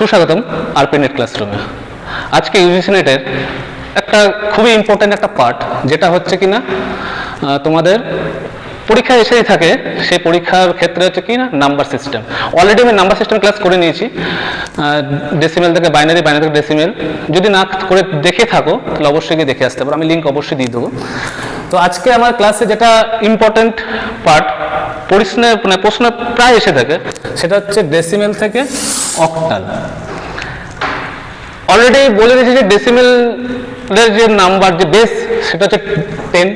সুস্বাগতম RP net ক্লাসরুমে। আজকে ইউজিসি নেটের একটা খুবই ইম্পর্ট্যান্ট একটা পার্ট, যেটা হচ্ছে কিনা তোমাদের পরীক্ষা এসেই থাকে, সেই পরীক্ষার ক্ষেত্রে হচ্ছে কি না নাম্বার সিস্টেম। অলরেডি আমি নাম্বার সিস্টেম ক্লাস করে নিয়েছি, ডেসিমেল থেকে বাইনারি, বাইনারি থেকে ডেসিমেল। যদি না করে দেখে থাকো তাহলে অবশ্যই গিয়ে দেখে আসতে পারো, আমি লিঙ্ক অবশ্যই দিয়ে দেবো। তো আজকে আমার ক্লাসে যেটা ইম্পর্ট্যান্ট পার্ট, প্রশ্ন প্রায় এসে থাকে, সেটা হচ্ছে ডেসিমেল থেকে অক্টাল। অলরেডি বলে দিয়েছি যে ডেসিমেলের যে নাম্বার, যে বেস, সেটা হচ্ছে 10,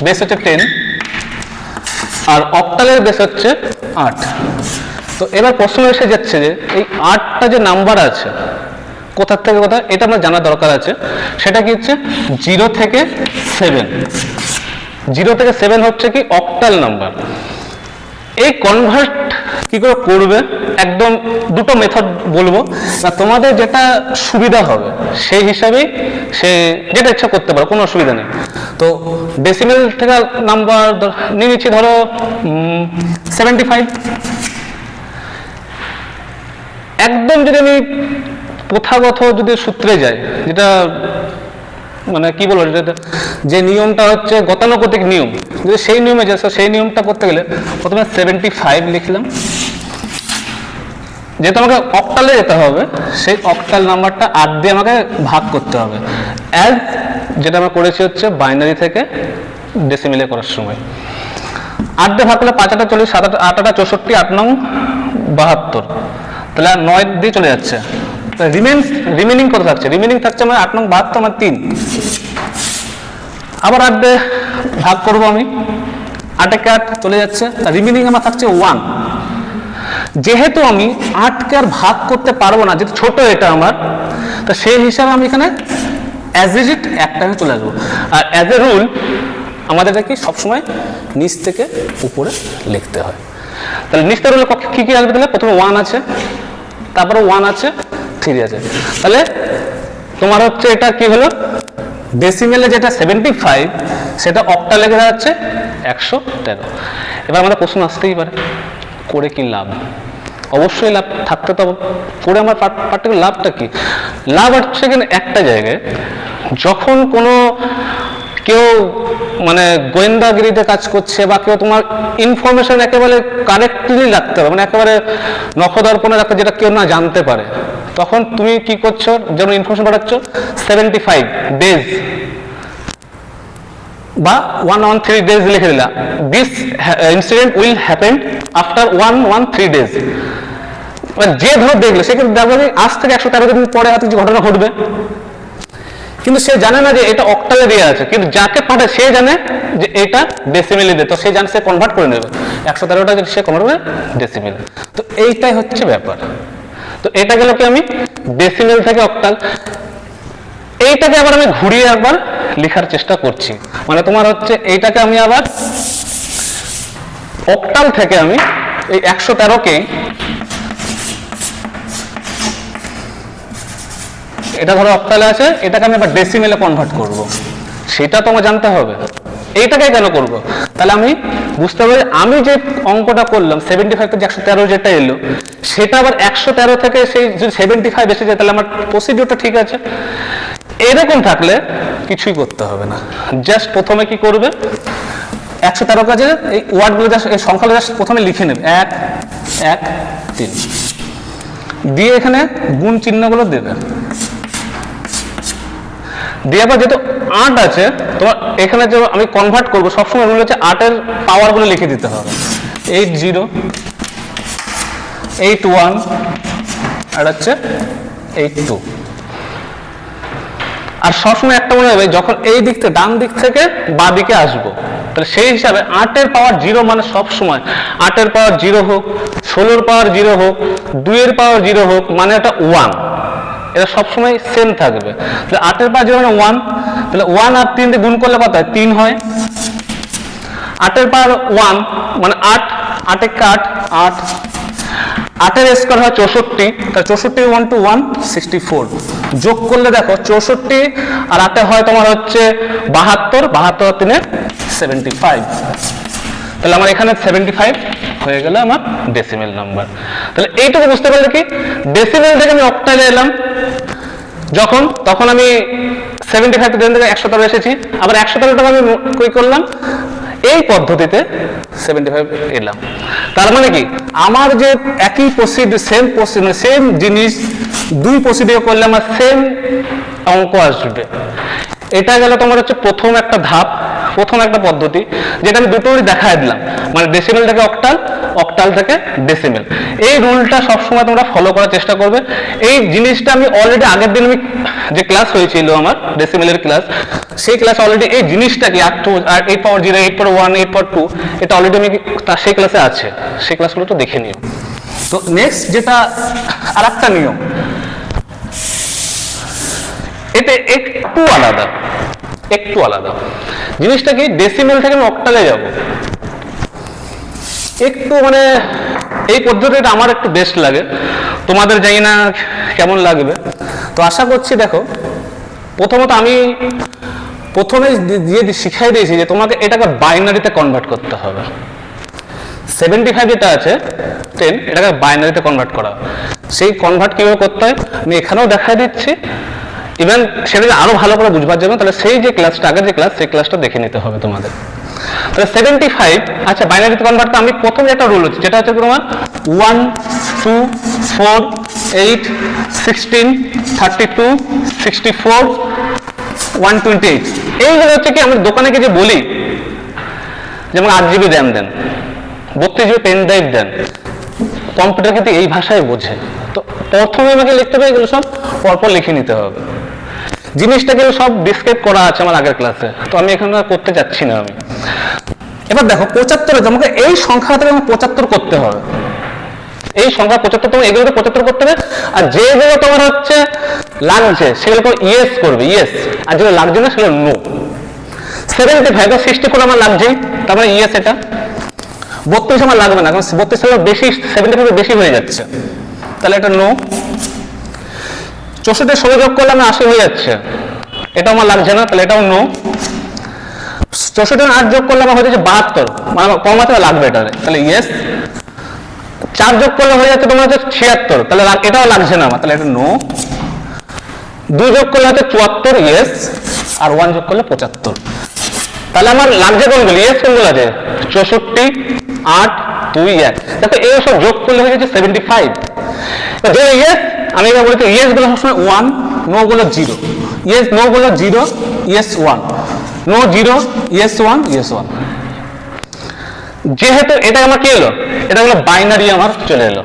বেস হচ্ছে 10, আর অক্টালের বেস হচ্ছে 8। তো এবার প্রশ্ন এসে যাচ্ছে যে এই 8টা যে নাম্বার আছে কোথা থেকে কোথায়, এটা আমার জানার দরকার আছে। সেটা কি হচ্ছে 0 থেকে 7। 0 থেকে 7 হচ্ছে কি অক্টাল নাম্বার। এই কনভার্ট কি করে করবে, একদম দুটো মেথড বলবো, না তোমাদের যেটা সুবিধা হবে সেই হিসাবেই সে যেটা ইচ্ছা করতে পারো, কোনো অসুবিধা নেই। তো ডেসিমেল থেকে নাম্বার নিয়ে নিচ্ছি, ধরো 75। একদম যদি আমি প্রথাগত যদি সূত্রে যাই, যেটা মানে কি বলবো, যে নিয়মটা হচ্ছে গতানুগতিক নিয়ম, যদি সেই নিয়মে যাচ্ছে, সেই নিয়মটা করতে গেলে প্রথমে 75 লিখলাম। যেহেতু আমাকে অক্টালে যেতে হবে, সেই অক্টাল নাম্বারটা 8 দিয়ে আমাকে ভাগ করতে হবে, অ্যাজ যেটা আমরা করেছি হচ্ছে বাইনারি থেকে ডেসিমেলে করার সময়। 8 দিয়ে ভাগ করলে 5 8 40, 7 8 8 64, 8 9 72, তাহলে 9 দিয়ে চলে যাচ্ছে। রিমেনিং কত থাকছে? রিমেনিং থাকছে আমার 8 9 72, আমার 3। আবার 8 দিয়ে ভাগ করবো আমি, 8 একে 8 চলে যাচ্ছে, রিমেনিং আমার থাকছে 1। যেহেতু আমি 8কে আর ভাগ করতে পারবো না, যেহেতু ছোট এটা আমার, তো সেই হিসাবে আমি এখানে অ্যাজ ইট একটা চলে আসবো। আর অ্যাজ এ রুল আমাদের কি সবসময় নিচ থেকে উপরে লিখতে হয়। তাহলে নিচ থেকে রুলে কি কি আসবে? তাহলে প্রথমে 1 আছে, তারপরে 1 আছে, 3 আছে। তাহলে তোমার হচ্ছে এটা কি হলো, ডেসিমেলে যেটা 75, সেটা অক্টালে লেখা যাচ্ছে 113। এবার আমাদের প্রশ্ন আসতেই পারে, করে কি লাভ? অবশ্যই লাভ থাকতে তো করে আমার পার্টিকুলার লাভটা কি? লাভ হচ্ছে কিনা একটা জায়গায়, যখন কোনো কেউ মানে গোয়েন্দাগিরিতে কাজ করছে, বা কেউ তোমার ইনফরমেশন একেবারে কারেক্টলি রাখতে হবে, মানে একেবারে নখদর্পণে রাখতে, যেটা কেউ না জানতে পারে, তখন তুমি কি করছো, যেমন ইনফরমেশন পাঠাচ্ছ 75 ডেজ বা 113 ডেজ লিখে দিলা, this incident will happen after 113 days. যে ধর দেখলে সে কিন্তু দেখবে আজ থেকে 113 দিন পরে হয়তো যে ঘটনা ঘটবে, কিন্তু সে জানে না যে এটা অক্টালে দেওয়া আছে, কিন্তু যাকে পাঠায় সে জানে যে এটা ডেসিমেলে দেয়, তো সে জানে, সে কনভার্ট করে নেবে 113টা, সে কনভার্ট করে ডেসিমেল। তো এইটাই হচ্ছে ব্যাপার। তো এটা গেল কি আমি ডেসিমেল থেকে অক্টাল। এইটাকে আবার আমি ঘুরিয়ে একবার লেখার চেষ্টা করছি, মানে তোমার হচ্ছে এইটাকে আমি আবার অক্টাল থেকে আমি এই 113কে, এটা ধরো অক্টালে আছে, এটাকে আমি আবার ডেসিমেলে কনভার্ট করব, সেটা তো আমার জানতে হবে। এইটাকে কেন করব? তাহলে আমি বুঝতে পারি আমি যে অঙ্কটা করলাম 75 থেকে 113 যেটা এলো, সেটা আবার 113 থেকে সেই যদি 75 এসে যায়, তাহলে আমার প্রসিডিউরটা ঠিক আছে। এরকম থাকলে কিছুই করতে হবে না, জাস্ট প্রথমে কি করবে, 113 কাজে এই ওয়ার্ডগুলো জাস্ট, এই সংখ্যাগুলো জাস্ট প্রথমে লিখে নেবে, 1 1 3 দিয়ে এখানে গুণ চিহ্নগুলো দেবে। দিয়ে আবার যেহেতু 8 আছে, তোমার এখানে যে আমি কনভার্ট করবো, সবসময় রুল হচ্ছে 8-এর পাওয়ারগুলো লিখে দিতে হবে, 8 0 8 1 আর হচ্ছে 8 2। আর সবসময় একটা মনে হবে, যখন এই দিক থেকে ডান দিক থেকে বাঁ দিকে আসবো, তাহলে সেই হিসাবে 8-এর পাওয়ার 0 মানে সবসময় 8-এর পাওয়ার 0 হোক, 16-এর পাওয়ার 0 হোক, 2-এর পাওয়ার 0 হোক, মানে এটা 1, এটা সবসময় সেম থাকবে। তাহলে 8-এর পাওয়ার 0 মানে 1, তাহলে 1 আর 3 দিয়ে গুণ করলে কত হয়? 3 হয়। 8-এর পাওয়ার 1 মানে 8, 8 একে 8 8, 8-এর স্কয়ার হয় 64, তাহলে 64 1 to 1 64, যোগ করলে দেখো 64 আর 8-এ হয় তোমার হচ্ছে 72, 72 আর 3-এ 75। তাহলে আমার এখানে 75 হয়ে গেল আমার ডেসিমেল নাম্বার। তাহলে এইটুকু বুঝতে পারলে কি ডেসিমেল থেকে আমি অক্টালে এলাম তখন আমি 75 থেকে 113 এসেছি, আবার 113টাকে আমি কি করলাম এই পদ্ধতিতে 75 এলাম। তার মানে কি আমার যে একই সেম জিনিস দুই প্রসিডিওর করলে আমার সেম অঙ্ক আসবে। এটা গেল তোমার হচ্ছে প্রথম একটা ধাপ, প্রথম একটা পদ্ধতি যেটা আমি দুটোরই দেখায় দিলাম, মানে ডেসিমেল থেকে অক্টাল, অক্টাল থেকে ডেসিমেল। এই রুলটা সবসময় তোমরা ফলো করার চেষ্টা করবে। এই জিনিসটা আমি অলরেডি আগের দিন আমি যে ক্লাস হয়েছিল আমার ডেসিমেলের ক্লাস, সেই ক্লাসে অলরেডি এই জিনিসটা কি 8 পাওয়ার 0, 8 পাওয়ার 1, 8 পাওয়ার 2 এটা অলরেডি আমি সেই ক্লাসে আছে, সেই ক্লাসগুলো তো দেখে নিও। তো নেক্সট যেটা আর একটা নিয়ম, এটা একটু আলাদা, একটু আলাদা জিনিসটা কি ডেসিমেল থেকে আমি অক্টালে যাব, একটু মানে এই পদ্ধতিটা আমার একটু বেস্ট লাগে, তোমাদের জানি না কেমন লাগবে। তো আশা করছি দেখো, প্রথমত আমি প্রথমে দিয়ে শিখাই দিয়েছি যে তোমাকে এটাকে বাইনারিতে কনভার্ট করতে হবে। 75 যেটা আছে 10 এটাকে বাইনারিতে কনভার্ট করা, সেই কনভার্ট কিভাবে করতে হয় আমি এখানেও দেখাই দিচ্ছি। ইভেন সেটা আরো ভালো করে বুঝবার জন্য তাহলে সেই যে ক্লাসটা আগের যে ক্লাস সেই ক্লাসটা দেখে নিতে হবে তোমাদের। তাহলে 75 আচ্ছা বাইনারিতে কনভার্ট আমি প্রথম একটা রুল হচ্ছে যেটা হচ্ছে তোমার 1 2 4 8 16 32 64 128 এইগুলো হচ্ছে কি আমরা দোকানে গিয়ে যে বলি যেমন 8 জিবি র্যাম দেন, 32 জিবি পেন ড্রাইভ দেন, কম্পিউটার কিন্তু এই ভাষায় বোঝে। তো প্রথমে আমাকে লিখতে হবে এগুলো সব পরপর লিখে নিতে হবে। জিনিসটা কিন্তু সব ডিসক্রাইব করা আছে আমার আগের ক্লাসে, তো আমি এখানে করতে যাচ্ছি না আমি। এবার দেখো 75 তোমাকে এই সংখ্যা থেকে 75 করতে হবে, এই সংখ্যা 75 তোমার এগুলোকে 75 করতে হবে। আর যেগুলো তোমার হচ্ছে লাগছে সেগুলোকে ইয়েস করবে, ইয়েস, আর যেগুলো লাগছে না সেগুলো নো। 75 64 আমার লাগছেই, তার মানে ইয়েস। এটা 32 আমার লাগবে না, কারণ 32 বেশি, 75 বেশি হয়ে যাচ্ছে, তাহলে এটা নো। 64 16 যোগ করলে আমার 80 হয়ে যাচ্ছে, এটা আমার লাগছে না, তাহলে এটাও নো। 64 8 যোগ করলে আমার হয়ে যাচ্ছে 72, মানে কম আছে লাগবে এটা, তাহলে ইয়েস। 4 যোগ করলে হয়ে যাচ্ছে তোমার হচ্ছে 76, তাহলে এটাও লাগছে না আমার, তাহলে এটা নো। 2 যোগ করলে হচ্ছে 74, ইয়েস। আর 1 যোগ করলে 75, তাহলে আমার লাগছে কোনগুলো, ইয়েস কোনগুলো আছে 64 8 2 1। দেখো এই সব যোগ করলে হয়ে যাচ্ছে 75। যে ইয়েস আমি এবার বলছি ইয়েস গুলো সবসময় 1, নো গুলো 0, ইয়েস নো গুলো 0, ইয়েস 1, নো 0, ইয়েস 1, ইয়েস 1। যেহেতু এটা আমার কি এলো, এটা হলো বাইনারি আমার চলে এলো,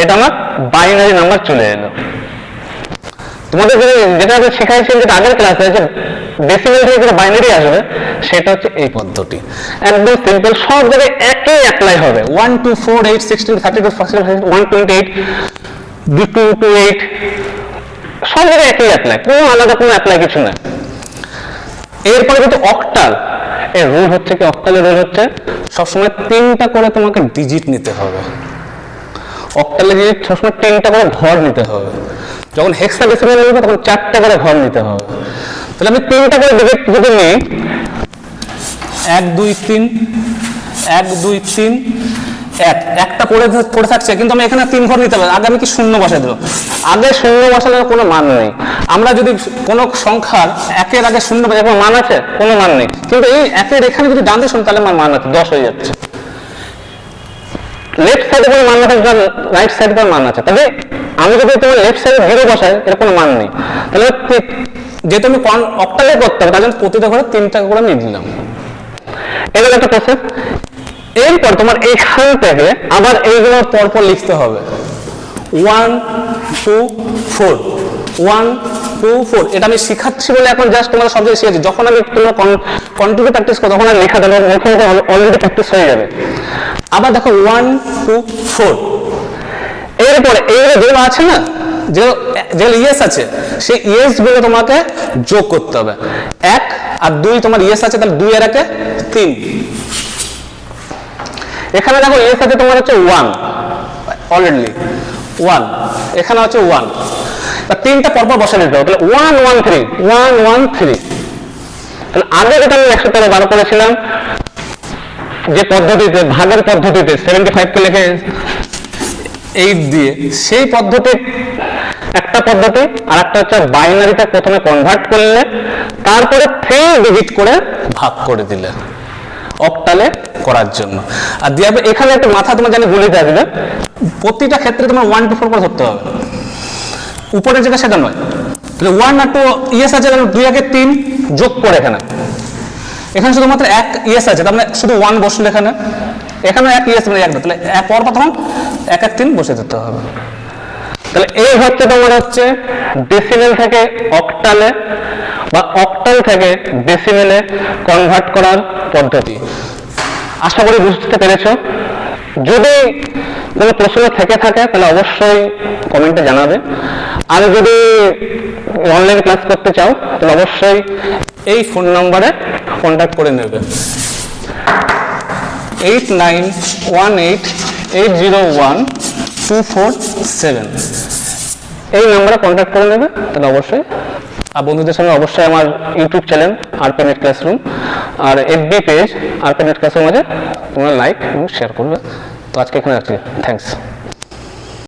এটা আমার বাইনারি নাম্বার চলে এলো। তোমাদের যেটা আমি শিখাইছি যেটা আগের ক্লাসে যে ডেসিমেল থেকে যেটা বাইনারি আসবে সেটা হচ্ছে এই পদ্ধতি, একদম সিম্পল, সব জায়গায় একই অ্যাপ্লাই হবে। 1 2 4 8 16 32 45 128 228 সব জায়গায় একই অ্যাপ্লাই, কোনো আলাদা কোনো অ্যাপ্লাই কিছু না। এরপরে কিন্তু অক্টাল, এর রুল হচ্ছে কি, অক্টালের রুল হচ্ছে সবসময় 3টা করে তোমাকে ডিজিট নিতে হবে। অক্টালে ডিজিট সবসময় 3টা করে ঘর নিতে হবে। যখন হেক্সাডেসিমাল নেবে তখন 4টা করে ঘর নিতে হবে। তাহলে আমি 3টা করে ডিজিট যদি নিই 1 2 3 1 2 3 1, একটা পড়ে থাকছে কিন্তু আমি এখানে 3 ঘর নিতে হবে। আগে আমি কি শূন্য বসাই দেবো, আগে শূন্য বসালে কোনো মান নেই। আমরা যদি কোনো সংখ্যার 1-এর আগে শূন্য বসাই কোনো মান আছে, কোনো মান নেই, কিন্তু এই 1-এর এখানে যদি ডান দিয়ে শূন্য তাহলে আমার মান আছে, 10 হয়ে যাচ্ছে। লেফট সাইডে কোনো মান আছে, রাইট সাইডে কোনো মান আছে, তবে আমি যদি তোমার লেফট সাইডে 0 বসাই এর কোনো মান নেই। তাহলে যেহেতু আমি অক্টালে করতে হবে তার জন্য প্রতিটা ঘরে 3টা করে নিয়ে দিলাম। এগুলো একটা প্রসেস। এরপর তোমার এইখান থেকে আবার এইগুলো পরপর লিখতে হবে 1 2 4 1 2 4। এটা আমি শিখাচ্ছি বলে এখন জাস্ট তোমরা সব জায়গায় শিখেছি, যখন আমি তোমরা কন্টিনিউ প্র্যাকটিস করো তখন আর লেখা দেবে অলরেডি প্র্যাকটিস হয়ে যাবে। আবার দেখো 1 2 4, এরপরে এইগুলো যেগুলো আছে না, যেগুলো ইয়েস আছে সেই ইয়েস গুলো তোমাকে যোগ করতে হবে। 1 আর 2 তোমার ইয়েস আছে, তাহলে 2 এর 1 3। এখানে দেখো এর সাথে তোমার হচ্ছে 1 অলরেডি 1, এখানে হচ্ছে 1, তা 3টা পরপর বসে দিতে হবে। তাহলে 1 1 3 1 1 3। তাহলে আগে যেটা আমি 112 করেছিলাম যে পদ্ধতিতে ভাগের পদ্ধতিতে 75 কে লিখে 8 দিয়ে, সেই পদ্ধতি একটা পদ্ধতি, আর একটা হচ্ছে বাইনারিটা প্রথমে কনভার্ট করলে তারপরে 3 ডিজিট করে ভাগ করে দিলে অক্টালে করার জন্য। আর দিয়ে এখানে একটা মাথা তোমার জানি গুলিতে আসবে, প্রতিটা ক্ষেত্রে তোমার 1 to 4 করে ধরতে হবে, উপরের যেটা সেটা নয়। তাহলে 1 আর 2 ইয়েস আছে, 2 একে 3 যোগ করে এখানে শুধুমাত্র 1 ইয়েস আছে, তার মানে শুধু 1 বসলে এখানে 1 ইয়েস মানে 1 না, তাহলে পর প্রথম 1 আর 3 বসে দিতে হবে। তাহলে এই হচ্ছে তোমার হচ্ছে ডেসিমেল থেকে অক্টালে বা অক্টাল থেকে ডেসিমেলে কনভার্ট করার পদ্ধতি। আশা করি বুঝতে পেরেছো। যদি কোনো প্রশ্ন থেকে থাকে তাহলে অবশ্যই কমেন্টে জানাবে। আর যদি অনলাইন ক্লাস করতে চাও তাহলে অবশ্যই এই ফোন নম্বরে কন্ট্যাক্ট করে নেবে, 8918801247। এই নম্বরে কন্ট্যাক্ট করে নেবে, তাহলে অবশ্যই। আর বন্ধুদের সঙ্গে অবশ্যই আমার YouTube channel RP net classroom আর FB page RP net classroom আছে, তোমরা লাইক এবং শেয়ার করবে। তো আজকে এখানে রাখছি, থ্যাংকস।